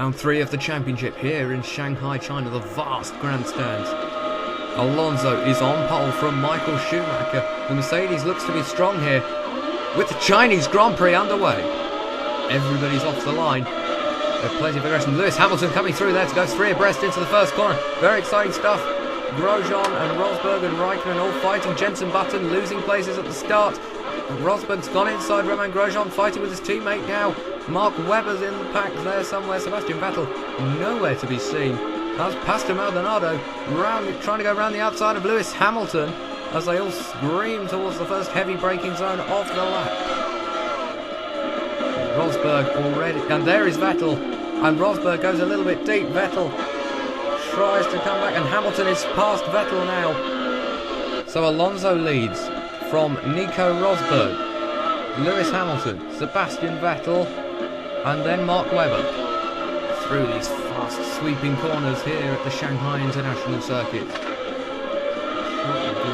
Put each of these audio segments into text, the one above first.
Round 3 of the championship here in Shanghai, China, the vast grandstands. Alonso is on pole from Michael Schumacher. The Mercedes looks to be strong here with the Chinese Grand Prix underway. Everybody's off the line. There's plenty of aggression. Lewis Hamilton coming through there to go 3 abreast into the first corner. Very exciting stuff. Grosjean and Rosberg and Raikkonen all fighting. Jenson Button losing places at the start. Rosberg's gone inside Romain Grosjean, fighting with his teammate now. Mark Webber's in the pack there somewhere. Sebastian Vettel nowhere to be seen. That's Pastor Maldonado trying to go around the outside of Lewis Hamilton as they all scream towards the first heavy braking zone of the lap. Rosberg already, and there is Vettel, and Rosberg goes a little bit deep. Vettel tries to come back, and Hamilton is past Vettel now. So Alonso leads from Nico Rosberg, Lewis Hamilton, Sebastian Vettel, and then Mark Webber through these fast sweeping corners here at the Shanghai International Circuit.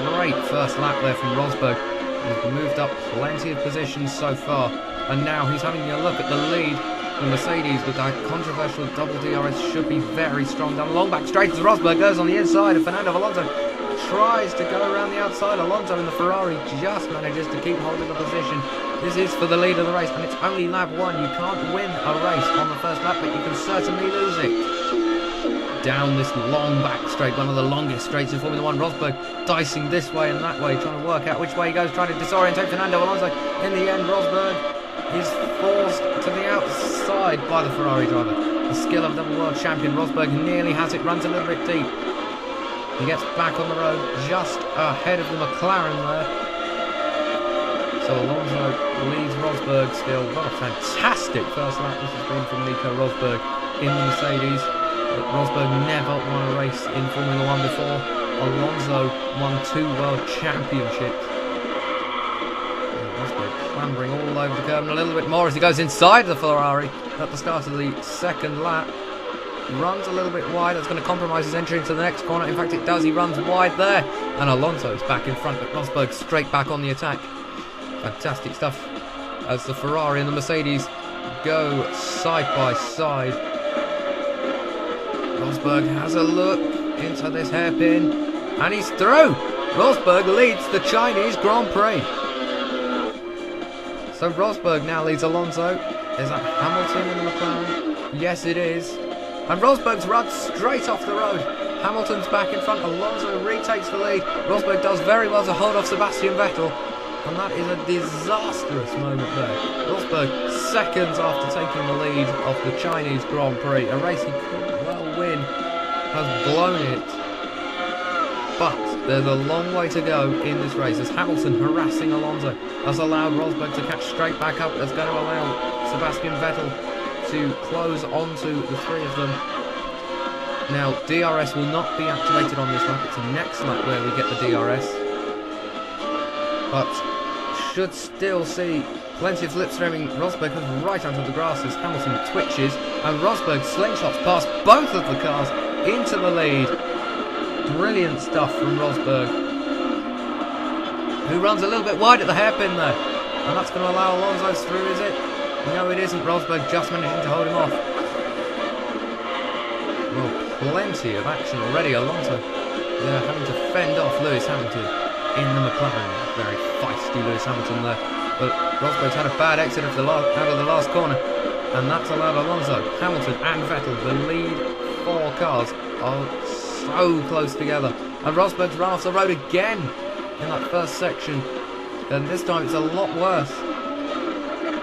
Great first lap there from Rosberg. He's moved up plenty of positions so far, and now he's having a look at the lead. The Mercedes with that controversial double DRS should be very strong down the long back straight as Rosberg goes on the inside of Fernando Alonso. Tries to go around the outside. Alonso in the Ferrari just manages to keep holding the position. This is for the lead of the race, and it's only lap 1. You can't win a race on the first lap, but you can certainly lose it. Down this long back straight, one of the longest straights in Formula 1. Rosberg dicing this way and that way, trying to work out which way he goes, trying to disorientate Fernando Alonso. In the end, Rosberg is forced to the outside by the Ferrari driver. The skill of double world champion Rosberg nearly has it, runs a little bit deep. He gets back on the road just ahead of the McLaren there. So Alonso leads Rosberg still. What a fantastic first lap this has been from Nico Rosberg in the Mercedes. But Rosberg never won a race in Formula 1 before. Alonso won 2 world championships. Rosberg clambering all over the curb and a little bit more as he goes inside the Ferrari at the start of the second lap. Runs a little bit wide. That's going to compromise his entry into the next corner. In fact, it does. He runs wide there. And Alonso's back in front, but Rosberg straight back on the attack. Fantastic stuff as the Ferrari and the Mercedes go side by side. Rosberg has a look into this hairpin, and he's through. Rosberg leads the Chinese Grand Prix. So Rosberg now leads Alonso. Is that Hamilton in the McLaren? Yes, it is. And Rosberg's run straight off the road. Hamilton's back in front. Alonso retakes the lead. Rosberg does very well to hold off Sebastian Vettel. And that is a disastrous moment there. Rosberg, seconds after taking the lead of the Chinese Grand Prix, a race he could well win, has blown it. But there's a long way to go in this race as Hamilton harassing Alonso has allowed Rosberg to catch straight back up. That's going to allow Sebastian Vettel to close onto the 3 of them. Now, DRS will not be activated on this lap. It's the next lap where we get the DRS. But should still see plenty of slipstreaming. Rosberg goes right onto the grass as Hamilton twitches, and Rosberg slingshots past both of the cars into the lead. Brilliant stuff from Rosberg, who runs a little bit wide at the hairpin there, and that's going to allow Alonso through, is it? No, it isn't. Rosberg just managing to hold him off. Well, plenty of action already. Alonso having to fend off Lewis Hamilton in the McLaren. Very feisty Lewis Hamilton there. But Rosberg's had a bad exit out of the last corner, and that's allowed Alonso, Hamilton and Vettel, the lead 4 cars, are so close together. And Rosberg's run off the road again in that first section, and this time it's a lot worse.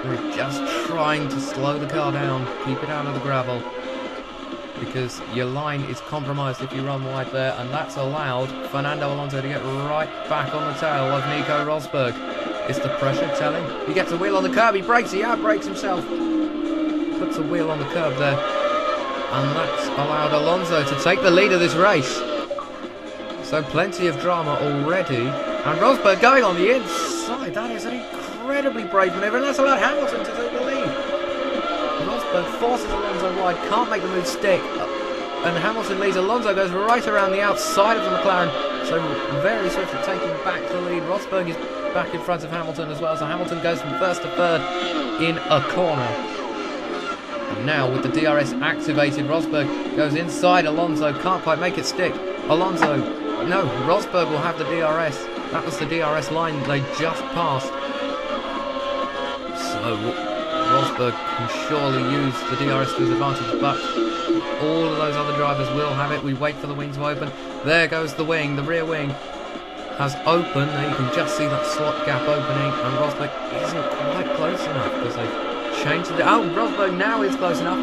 They're just trying to slow the car down, keep it out of the gravel, because your line is compromised if you run wide there, and that's allowed Fernando Alonso to get right back on the tail of Nico Rosberg. Is the pressure telling? He gets a wheel on the curb, he brakes, he outbrakes himself. Puts a wheel on the curb there, and that's allowed Alonso to take the lead of this race. So plenty of drama already, and Rosberg going on the inside. That is an incredibly brave manoeuvre, and that's allowed Hamilton to take the lead. Rosberg forces Alonso wide, can't make the move stick, and Hamilton leads. Alonso goes right around the outside of the McLaren, so very swiftly taking back the lead. Rosberg is back in front of Hamilton as well, so Hamilton goes from first to third in a corner. And now with the DRS activated, Rosberg goes inside Alonso, can't quite make it stick. Alonso, no, Rosberg will have the DRS. That was the DRS line they just passed. So Rosberg can surely use the DRS to his advantage, but all of those other drivers will have it. We wait for the wing to open. There goes the wing, the rear wing has opened. Now you can just see that slot gap opening, and Rosberg isn't quite close enough because they've changed it. Oh, Rosberg now is close enough,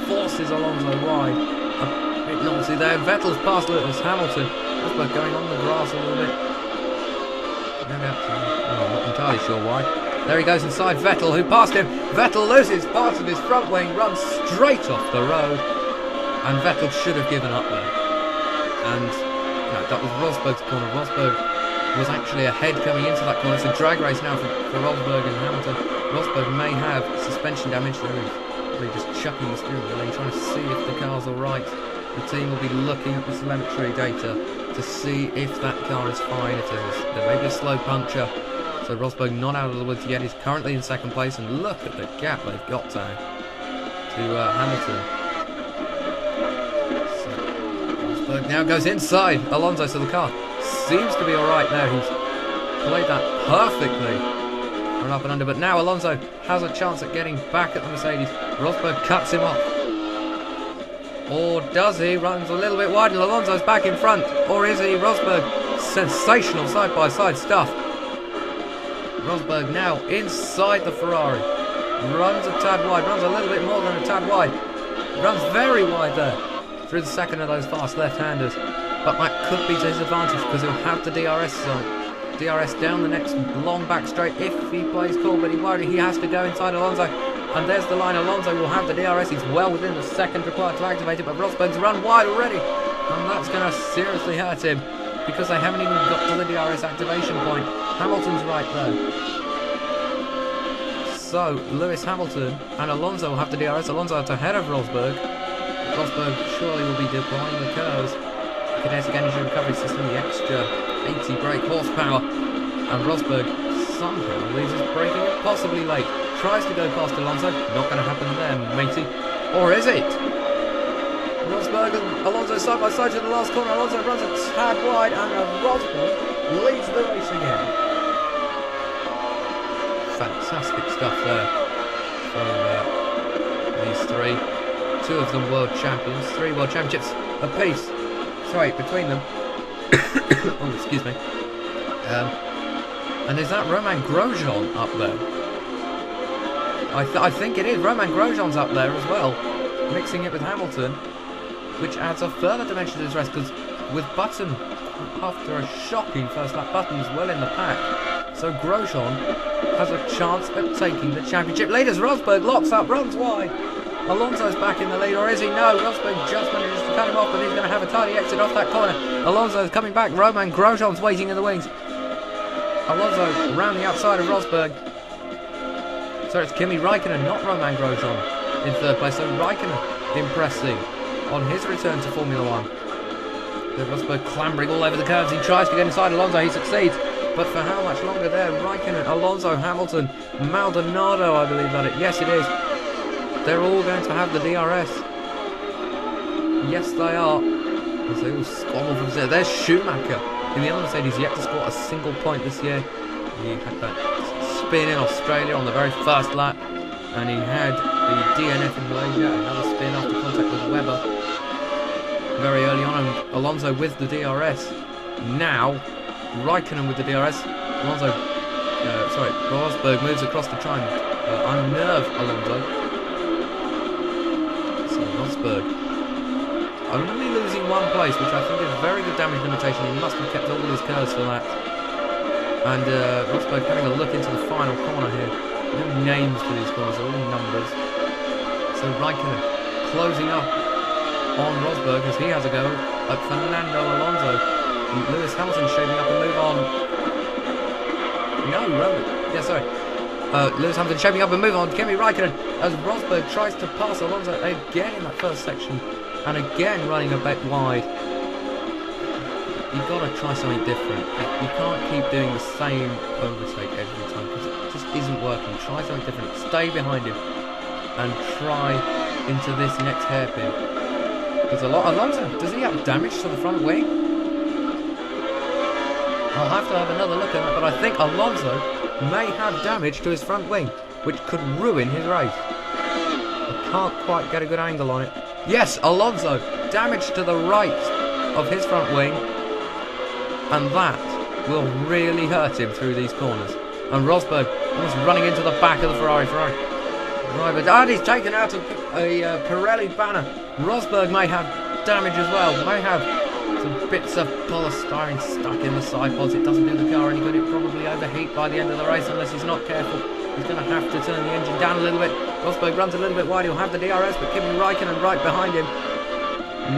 forces Alonso wide. A bit naughty there. Vettel's past Lewis Hamilton. Rosberg going on the grass a little bit. Maybe I'm not entirely sure why. There he goes inside Vettel, who passed him. Vettel loses part of his front wing, runs straight off the road, and Vettel should have given up there. And no, that was Rosberg's corner. Rosberg was actually ahead coming into that corner. It's a drag race now for Rosberg and Hamilton. Rosberg may have suspension damage. There he's really just chucking the steering wheel and trying to see if the car's alright. The team will be looking at the telemetry data to see if that car is fine. It is. There may be a slow puncture. So Rosberg not out of the woods yet. He's currently in second place, and look at the gap they've got to Hamilton. So Rosberg now goes inside Alonso, so the car seems to be alright now. He's played that perfectly from up and under, but now Alonso has a chance at getting back at the Mercedes. Rosberg cuts him off. Or does he? Runs a little bit wide and Alonso's back in front. Or is he? Rosberg, sensational side-by-side stuff. Rosberg now inside the Ferrari. Runs a tad wide, runs a little bit more than a tad wide. Runs very wide there through the second of those fast left-handers. But that could be to his advantage because he'll have the DRS zone. DRS down the next long back straight if he plays cool, but he won't. He has to go inside Alonso. And there's the line. Alonso will have the DRS. He's well within the second required to activate it, but Rosberg's run wide already. And that's going to seriously hurt him because they haven't even got to the DRS activation point. Hamilton's right there. So, Lewis Hamilton and Alonso will have the DRS. Alonso's ahead of Rosberg. Rosberg surely will be deploying the curves. Kinetic energy recovery system, the extra 80 brake horsepower. And Rosberg somehow loses braking it, possibly late. Tries to go past Alonso. Not going to happen there, matey. Or is it? Rosberg and Alonso side by side to the last corner. Alonso runs a tad wide and Rosberg leads the race again. Fantastic stuff there from these three. Two of them world champions. 3 world championships apiece. Sorry, between them. Oh, excuse me. And is that Romain Grosjean up there? I think it is. Romain Grosjean's up there as well, mixing it with Hamilton, which adds a further dimension to this race because with Button, after a shocking first lap, Button's well in the pack. So Grosjean has a chance at taking the championship lead as Rosberg locks up, runs wide. Alonso's back in the lead, or is he? No, Rosberg just manages to cut him off, but he's going to have a tidy exit off that corner. Alonso's coming back. Romain Grosjean's waiting in the wings. Alonso round the outside of Rosberg. So it's Kimi Raikkonen, not Romain Grosjean, in third place. So Raikkonen impressing on his return to Formula 1. Then Rosberg clambering all over the curves. He tries to get inside Alonso. He succeeds. But for how much longer there? Raikkonen, Alonso, Hamilton, Maldonado, I believe that it. Yes, it is. They're all going to have the DRS. Yes, they are. As they all squabble for the. There's Schumacher in the other Mercedes, yet to score a single point this year. He had that spin in Australia on the very first lap, and he had the DNF in Malaysia, another spin after contact with Webber very early on, and Alonso with the DRS. Now, Raikkonen with the DRS. Rosberg moves across to try and unnerve Alonso. Rosberg only losing 1 place, which I think is very good damage limitation. He must have kept all his curves for that. And Rosberg having a look into the final corner here. No names to these corners, they're all numbers. So Raikkonen closing up on Rosberg as he has a go at Fernando Alonso. And Lewis Hamilton shaping up a move on. No, Roman. Yeah, sorry. Lewis Hamilton shaping up a move on Kimi Raikkonen as Rosberg tries to pass Alonso again in that first section and again running a bit wide. You've got to try something different. You can't keep doing the same overtake every time because it just isn't working. Try something different. Stay behind him and try into this next hairpin. There's a lot. Alonso, does he have damage to the front wing? I'll have to have another look at that, but I think Alonso may have damage to his front wing, which could ruin his race. I can't quite get a good angle on it. Yes, Alonso, damage to the right of his front wing, and that will really hurt him through these corners. And Rosberg almost running into the back of the Ferrari. Driver, and he's taken out a Pirelli banner. Rosberg may have damage as well, may have some bits of polystyrene stuck in the side pods. It doesn't do the car any good. It probably overheat by the end of the race unless he's not careful. He's going to have to turn the engine down a little bit. Rosberg runs a little bit wide. He'll have the DRS, but Kimi Raikkonen right behind him.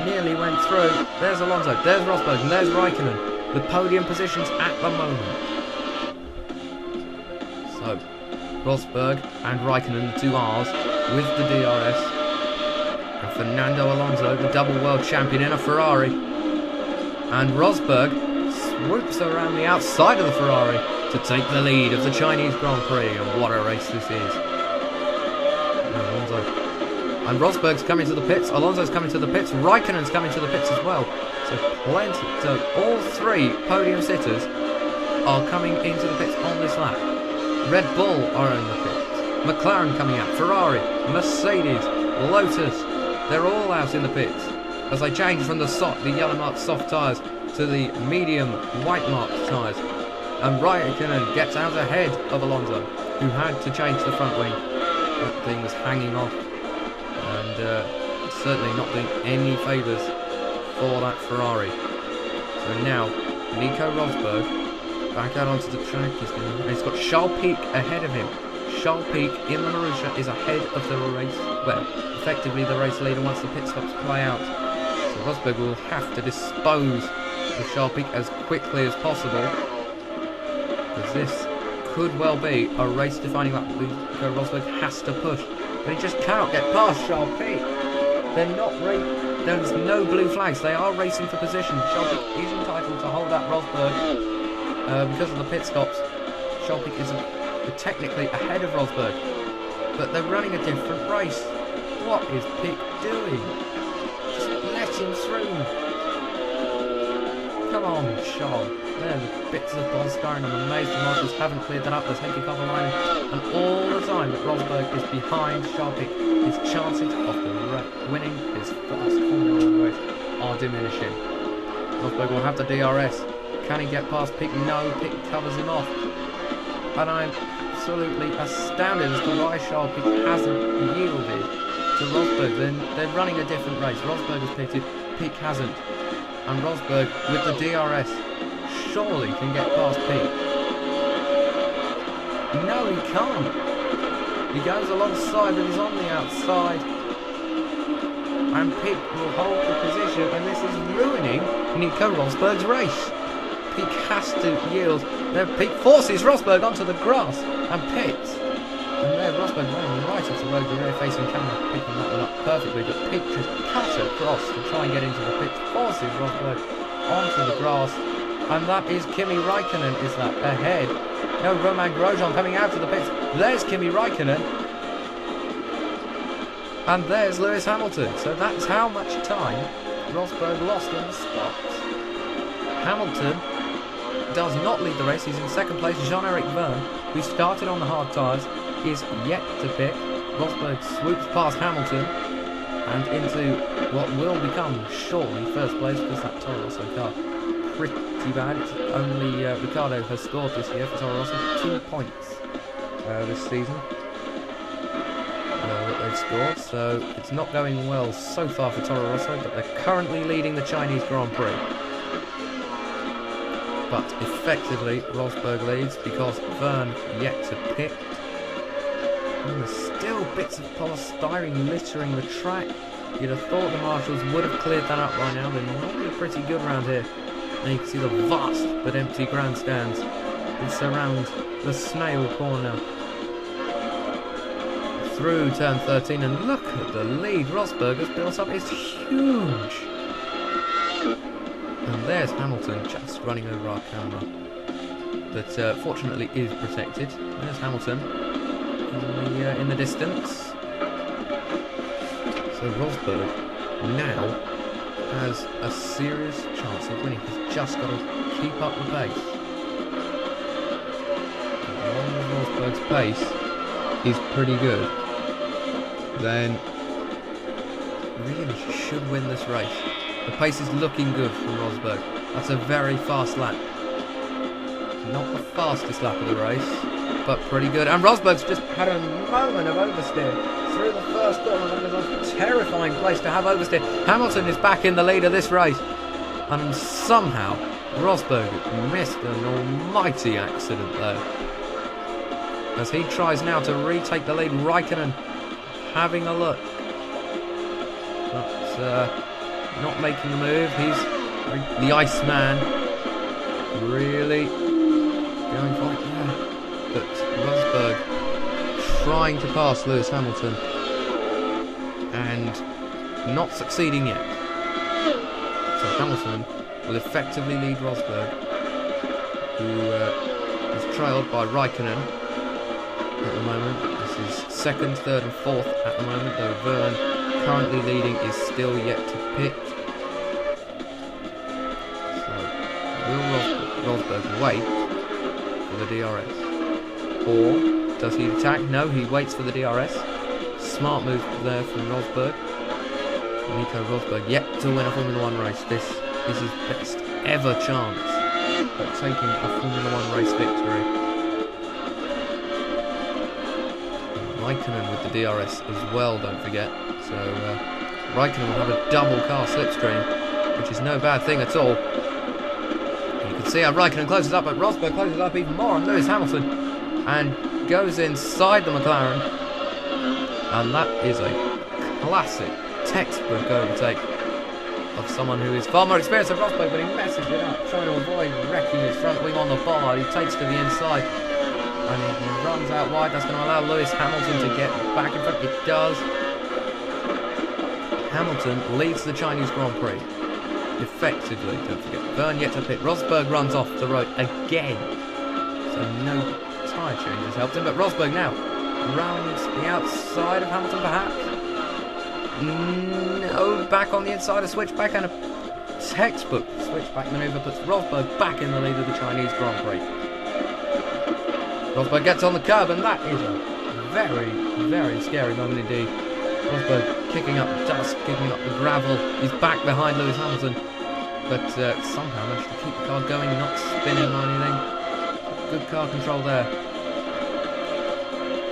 Nearly went through. There's Alonso, there's Rosberg, and there's Raikkonen. The podium positions at the moment. So, Rosberg and Raikkonen, the two R's, with the DRS. And Fernando Alonso, the double world champion in a Ferrari. And Rosberg swoops around the outside of the Ferrari to take the lead of the Chinese Grand Prix. And what a race this is. Alonso. And Rosberg's coming to the pits, Alonso's coming to the pits, Raikkonen's coming to the pits as well. So plenty. So all three podium sitters are coming into the pits on this lap. Red Bull are in the pits. McLaren coming out, Ferrari, Mercedes, Lotus. They're all out in the pits as they change from the yellow marked soft tyres to the medium white marked tyres. And Raikkonen gets out ahead of Alonso, who had to change the front wing. That thing was hanging off, and certainly not doing any favours for that Ferrari. So now, Nico Rosberg back out onto the track. He's got Charles Pic ahead of him. Charles Pic in the Marussia is ahead of the race. Well, effectively the race leader once the pit stops play out. So Rosberg will have to dispose of Charles Pic as quickly as possible, because this could well be a race-defining lap. Rosberg has to push, but he just cannot get past Charles Pic. They're not there's no blue flags. They are racing for position. Charles Pic is entitled to hold that Rosberg because of the pit stops. Charles Pic is technically ahead of Rosberg, but they're running a different race. What is Pic doing? Just let him through. Come on, Charles. There, the bits of polystyrene. I'm amazed the marshals haven't cleared that up. They're taking cover line, and all the time that Rosberg is behind Charles Pic, his chances of winning his first Formula 1 race are diminishing. Rosberg will have the DRS. Can he get past Pic? No, Pic covers him off. And I'm absolutely astounded as to why Charles Pic hasn't yielded to Rosberg. They're running a different race. Rosberg has pitted, Pic hasn't. And Rosberg, with the DRS, surely can get past Pic. No, he can't. He goes alongside, but he's on the outside. And Pic will hold the position, and this is ruining Nico Rosberg's race. Pic has to yield. There, Pic forces Rosberg onto the grass and pits. And there, Rosberg running right off the road, the rear-facing camera picking that one up perfectly. But Pic just cuts across to try and get into the pits, forces Rosberg onto the grass. And that is Kimi Raikkonen, is that ahead. No, Romain Grosjean coming out of the pits. There's Kimi Raikkonen. And there's Lewis Hamilton. So that's how much time Rosberg lost in the spots. Hamilton does not lead the race. He's in second place. Jean-Eric Vergne, who started on the hard tyres, is yet to pit. Rosberg swoops past Hamilton and into what will become shortly first place, because that Toro Rosso car pretty bad. It's only Ricciardo has scored this year for Toro Rosso 2 points this season that they've scored, so it's not going well so far for Toro Rosso, but they're currently leading the Chinese Grand Prix. But effectively Rosberg leads because Vergne yet to pit. And there's still bits of polystyrene littering the track. You'd have thought the marshals would have cleared that up by now. They're normally pretty good around here. And you can see the vast but empty grandstands that surround the snail corner. Through turn 13, and look at the lead Rosberg has built up. It's huge. And there's Hamilton just running over our camera, but fortunately is protected. There's Hamilton in the distance. So Rosberg now has a serious chance of winning. He's just got to keep up the pace. As long as Rosberg's pace is pretty good, then really should win this race. The pace is looking good from Rosberg. That's a very fast lap. Not the fastest lap of the race, but pretty good. And Rosberg's just had a moment of oversteer through the first corner. That is a terrifying place to have oversteer. Hamilton is back in the lead of this race. And somehow, Rosberg missed an almighty accident there. As he tries now to retake the lead, Raikkonen having a look. But not making a move. He's the Iceman. Really going for it, yeah. But Rosberg trying to pass Lewis Hamilton and not succeeding yet. So Hamilton will effectively lead Rosberg, who is trailed by Raikkonen at the moment. This is second, third and fourth at the moment, though Verne, currently leading, is still yet to pit. So will Rosberg wait for the DRS? Or does he attack? No, he waits for the DRS. Smart move there from Rosberg. Nico Rosberg yet to win a Formula 1 race. This is his best ever chance at taking a Formula 1 race victory. Raikkonen with the DRS as well, don't forget. So Raikkonen will have a double car slipstream, which is no bad thing at all. You can see how Raikkonen closes up, but Rosberg closes up even more on Lewis Hamilton and goes inside the McLaren. And that is a classic textbook overtake of someone who is far more experienced than Rosberg, but he messes it up, trying to avoid wrecking his front wing on the bar. He takes to the inside and he runs out wide. That's going to allow Lewis Hamilton to get back in front. It does. Hamilton leads the Chinese Grand Prix effectively, don't forget. Verne yet to pit. Rosberg runs off the road again, so no tyre changes helped him, but Rosberg now rounds the outside of Hamilton perhaps. No, back on the inside, a switchback, and a textbook switchback manoeuvre puts Rosberg back in the lead of the Chinese Grand Prix. Rosberg gets on the curb, and that is a very, very scary moment indeed. Rosberg kicking up the dust, kicking up the gravel. He's back behind Lewis Hamilton, but somehow managed to keep the car going, not spinning or anything. Good car control there.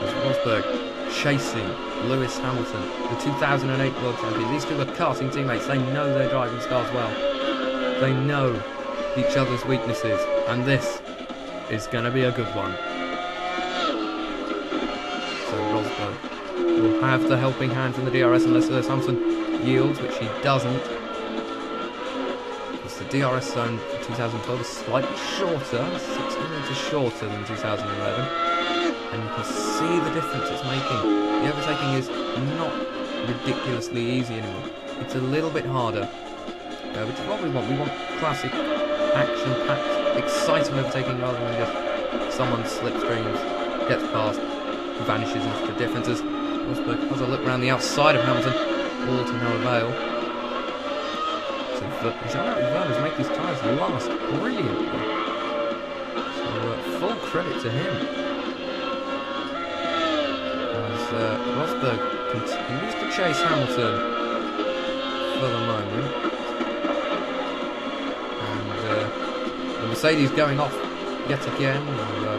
As Rosberg chasing Lewis Hamilton, the 2008 World Champion. These two are karting teammates. They know their driving styles well. They know each other's weaknesses, and this is going to be a good one. So Rosberg will have the helping hand from the DRS unless Lewis Hamilton yields, which he doesn't. Because the DRS zone for 2012 is slightly shorter, 60 metres shorter than 2011. And you can see the difference it's making. The overtaking is not ridiculously easy anymore. It's a little bit harder, which is what we want. We want classic, action-packed, exciting overtaking rather than just someone slipstreams, gets past, vanishes into the differences. Rosberg has a look around the outside of Hamilton, all to no avail. So Jean-Marie Verne has made these tyres last brilliantly. So full credit to him. Rosberg continues to chase Hamilton for the moment, and the Mercedes going off yet again,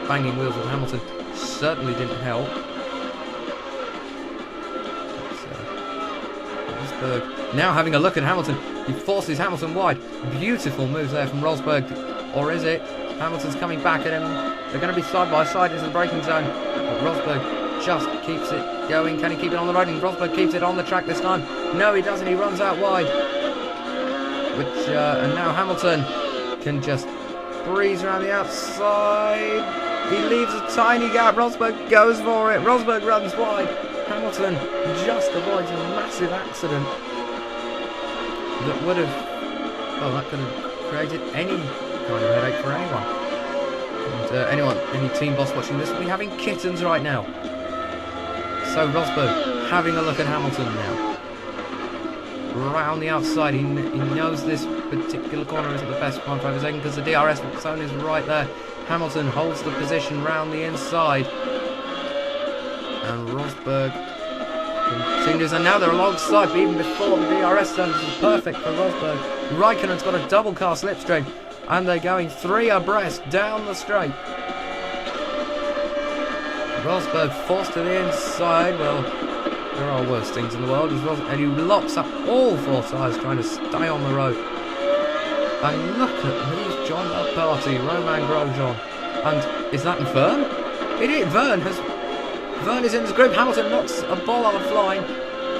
banging wheels with Hamilton certainly didn't help. Rosberg now having a look at Hamilton. He forces Hamilton wide. Beautiful moves there from Rosberg, or is it? Hamilton's coming back at him. They're going to be side by side into the braking zone, but Rosberg just keeps it going. Can he keep it on the road? And Rosberg keeps it on the track this time. No, he doesn't. He runs out wide. And now Hamilton can just breeze around the outside. He leaves a tiny gap. Rosberg goes for it. Rosberg runs wide. Hamilton just avoids a massive accident that would have, well, that could have created any kind of headache for anyone. And any team boss watching this will be having kittens right now. So Rosberg having a look at Hamilton now. round the outside. He knows this particular corner isn't the best 1.5 a second because the DRS zone is right there. Hamilton holds the position round the inside. And Rosberg continues, and now they're alongside, but even before the DRS zone, this is perfect for Rosberg. Raikkonen's got a double car slipstream, and they're going 3 abreast down the straight. Rosberg forced to the inside. Well, there are worse things in the world. And he locks up all 4 tyres trying to stay on the road. And look at who's joined that party, Romain Grosjean. And is that Vern? It is. Vern is in this group. Hamilton knocks a ball out of line.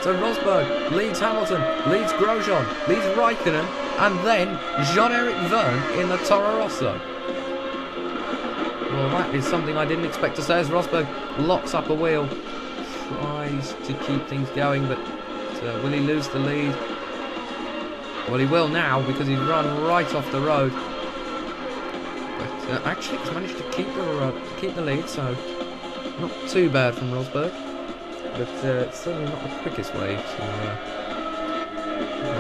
So Rosberg leads Hamilton, leads Grosjean, leads Raikkonen, and then Jean-Eric Vern in the Toro Rosso. Well, that is something I didn't expect to say as Rosberg locks up a wheel, tries to keep things going, but will he lose the lead? Well, he will now because he's run right off the road. But actually, he's managed to keep the lead, so not too bad from Rosberg. But it's certainly not the quickest way to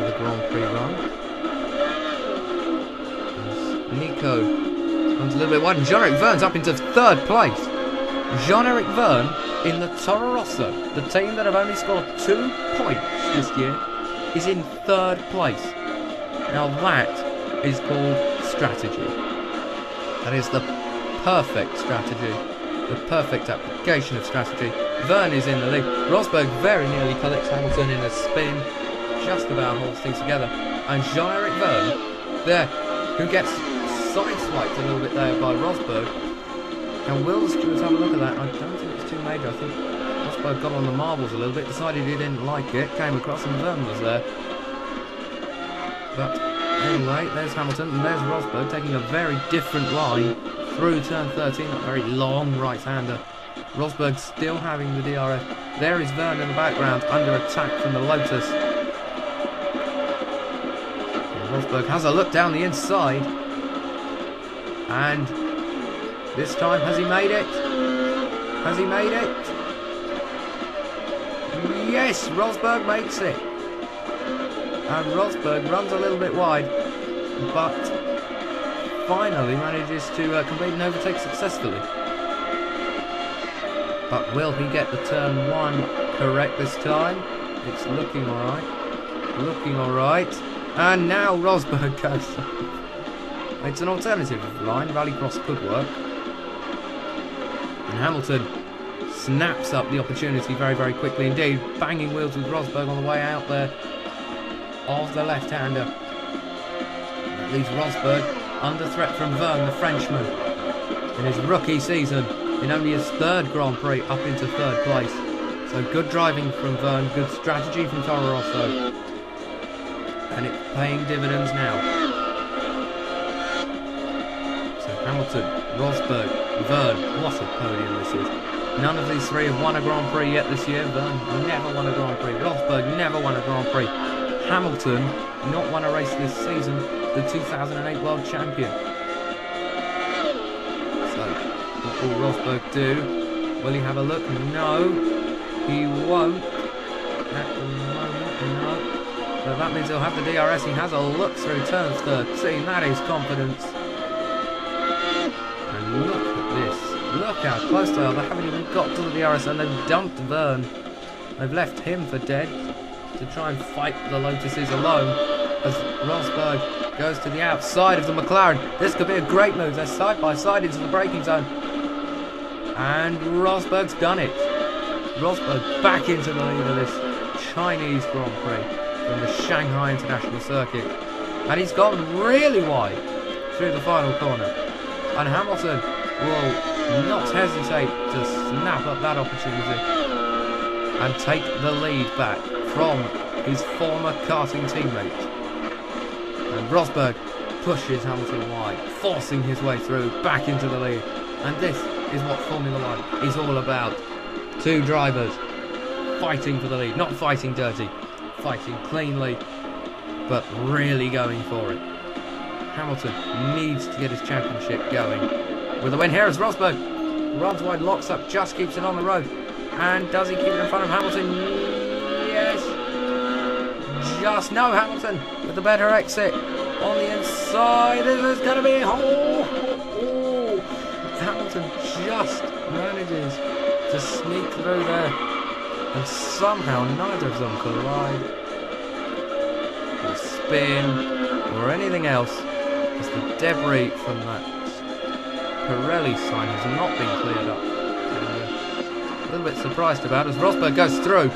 the Grand Prix run. As Nico runs a little bit wide, and Jean-Eric Vern's up into 3rd place. Jean-Eric Vern in the Toro Rosso, the team that have only scored 2 points this year, is in 3rd place. Now that is called strategy. That is the perfect strategy. The perfect application of strategy. Vern is in the lead. Rosberg very nearly collects Hamilton in a spin. Just about holds things together. And Jean-Eric Vern, there, who gets sideswiped a little bit there by Rosberg. And will the stewards have a look at that? I don't think it's too major. I think Rosberg got on the marbles a little bit, decided he didn't like it, came across and Vern was there. But anyway, there's Hamilton and there's Rosberg taking a very different line through turn 13, that very long right-hander. Rosberg still having the DRS. There is Vern in the background, under attack from the Lotus. And Rosberg has a look down the inside. And this time, has he made it? Has he made it? Yes, Rosberg makes it. And Rosberg runs a little bit wide, but finally manages to complete an overtake successfully. But will he get the turn 1 correct this time? It's looking alright. Looking alright. And now Rosberg goes. It's an alternative line. Rallycross could work. And Hamilton snaps up the opportunity very, very quickly indeed. Banging wheels with Rosberg on the way out there of the left-hander. That leaves Rosberg under threat from Vern, the Frenchman, in his rookie season, in only his 3rd Grand Prix, up into 3rd place. So good driving from Vern, good strategy from Toro Rosso, and it's paying dividends now. So Hamilton, Rosberg, Vern, what a podium this is. None of these 3 have won a Grand Prix yet this year. Vern never won a Grand Prix, Rosberg never won a Grand Prix. Hamilton not won a race this season, the 2008 World Champion. So, what will Rosberg do? Will he have a look? No, he won't. At the moment, no. So that means he'll have the DRS. He has a look through turn 13. That is confidence. And look at this. Look how close they are. They haven't even got to the DRS and they've dumped Vern. They've left him for dead to try and fight the Lotuses alone as Rosberg goes to the outside of the McLaren. This could be a great move. They're side by side into the braking zone. And Rosberg's done it. Rosberg back into the lead of this Chinese Grand Prix from the Shanghai International Circuit. And he's gone really wide through the final corner. And Hamilton will not hesitate to snap up that opportunity and take the lead back from his former karting teammate. And Rosberg pushes Hamilton wide, forcing his way through back into the lead. And this is what Formula 1 is all about. 2 drivers fighting for the lead, not fighting dirty, fighting cleanly, but really going for it. Hamilton needs to get his championship going. With a win here as Rosberg runs wide, locks up, just keeps it on the road. And does he keep it in front of Hamilton? Yes. just... No, Hamilton with the better exit on the inside. This is going to be... Hamilton just manages to sneak through there. And somehow neither of them collide or spin or anything else, as the debris from that Pirelli sign has not been cleared up. A little bit surprised about as Rosberg goes through,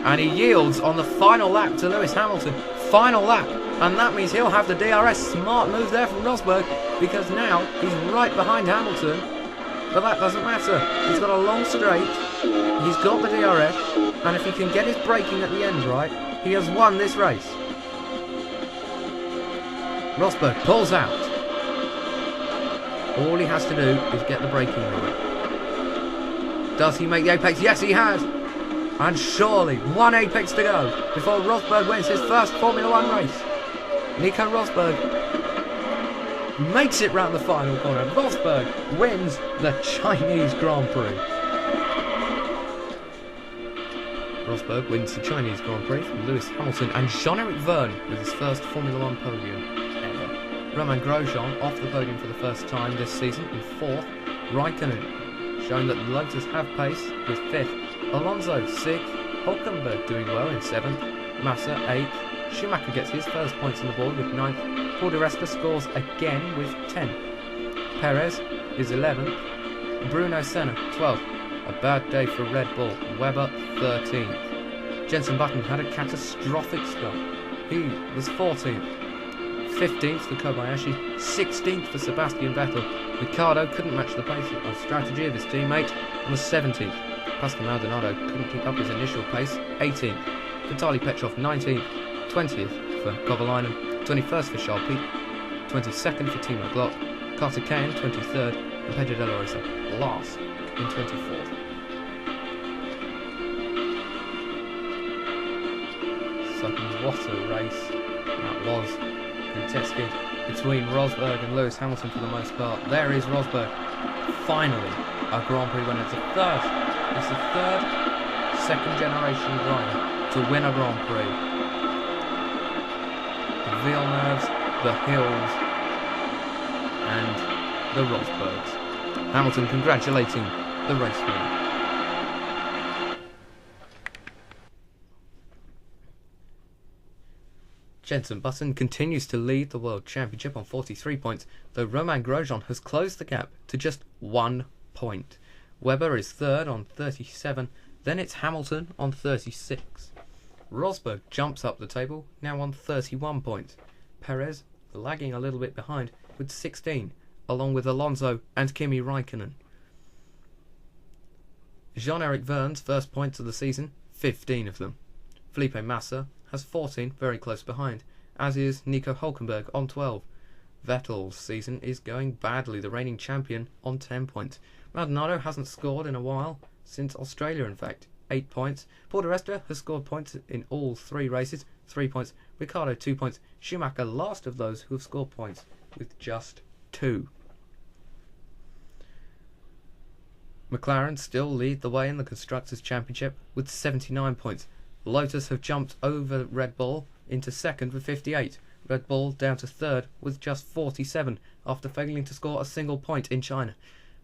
and he yields on the final lap to Lewis Hamilton. Final lap, and that means he'll have the DRS. Smart move there from Rosberg, because now he's right behind Hamilton, but that doesn't matter. He's got a long straight, he's got the DRS, and if he can get his braking at the end right, he has won this race. Rosberg pulls out. All he has to do is get the braking right. Does he make the apex? Yes, he has. And surely, one apex to go before Rosberg wins his first Formula 1 race. Nico Rosberg makes it round the final corner. Rosberg wins the Chinese Grand Prix. Rosberg wins the Chinese Grand Prix from Lewis Hamilton and Jean-Eric Vergne with his first Formula 1 podium ever. Romain Grosjean off the podium for the first time this season in 4th. Raikkonen showing that Lotus have pace with 5th. Alonso 6th. Hulkenberg doing well in 7th. Massa 8th. Schumacher gets his first points on the board with 9th. Paul di Resta scores again with 10th. Perez is 11th. Bruno Senna 12th. A bad day for Red Bull. Webber 13th. Jenson Button had a catastrophic start. He was 14th. 15th for Kobayashi, 16th for Sebastian Vettel. Ricciardo couldn't match the pace of strategy of his teammate and was 17th. Pascal Maldonado couldn't keep up his initial pace, 18th. Vitaly Petrov 19th, 20th for Kovalainen, 21st for Charles Pic, 22nd for Timo Glock, Carter Kane 23rd, and Pedro de la Rosa last in 24th. So what a race that was. Contested between Rosberg and Lewis Hamilton for the most part. There is Rosberg, finally a Grand Prix winner. It's the third second generation driver to win a Grand Prix. The Villeneuves, the Hills, and the Rosbergs. Hamilton congratulating the race winner. Jenson Button continues to lead the World Championship on 43 points, though Romain Grosjean has closed the gap to just 1 point. Webber is third on 37, then it's Hamilton on 36. Rosberg jumps up the table, now on 31 points. Perez lagging a little bit behind with 16, along with Alonso and Kimi Raikkonen. Jean-Eric Vergne's first points of the season, 15 of them. Felipe Massa has 14, very close behind, as is Nico Hulkenberg on 12. Vettel's season is going badly, the reigning champion on 10 points. Maldonado hasn't scored in a while, since Australia in fact, 8 points. Paul di Resta has scored points in all 3 races, 3 points. Ricciardo 2 points. Schumacher last of those who have scored points with just 2. McLaren still lead the way in the Constructors' Championship with 79 points. Lotus have jumped over Red Bull into second with 58. Red Bull down to third with just 47 after failing to score a single point in China.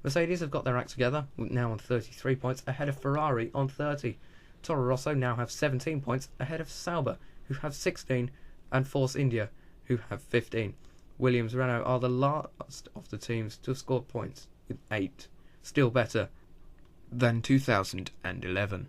Mercedes have got their act together, now on 33 points, ahead of Ferrari on 30. Toro Rosso now have 17 points ahead of Sauber, who have 16, and Force India, who have 15. Williams Renault are the last of the teams to have scored points with 8. Still better than 2011.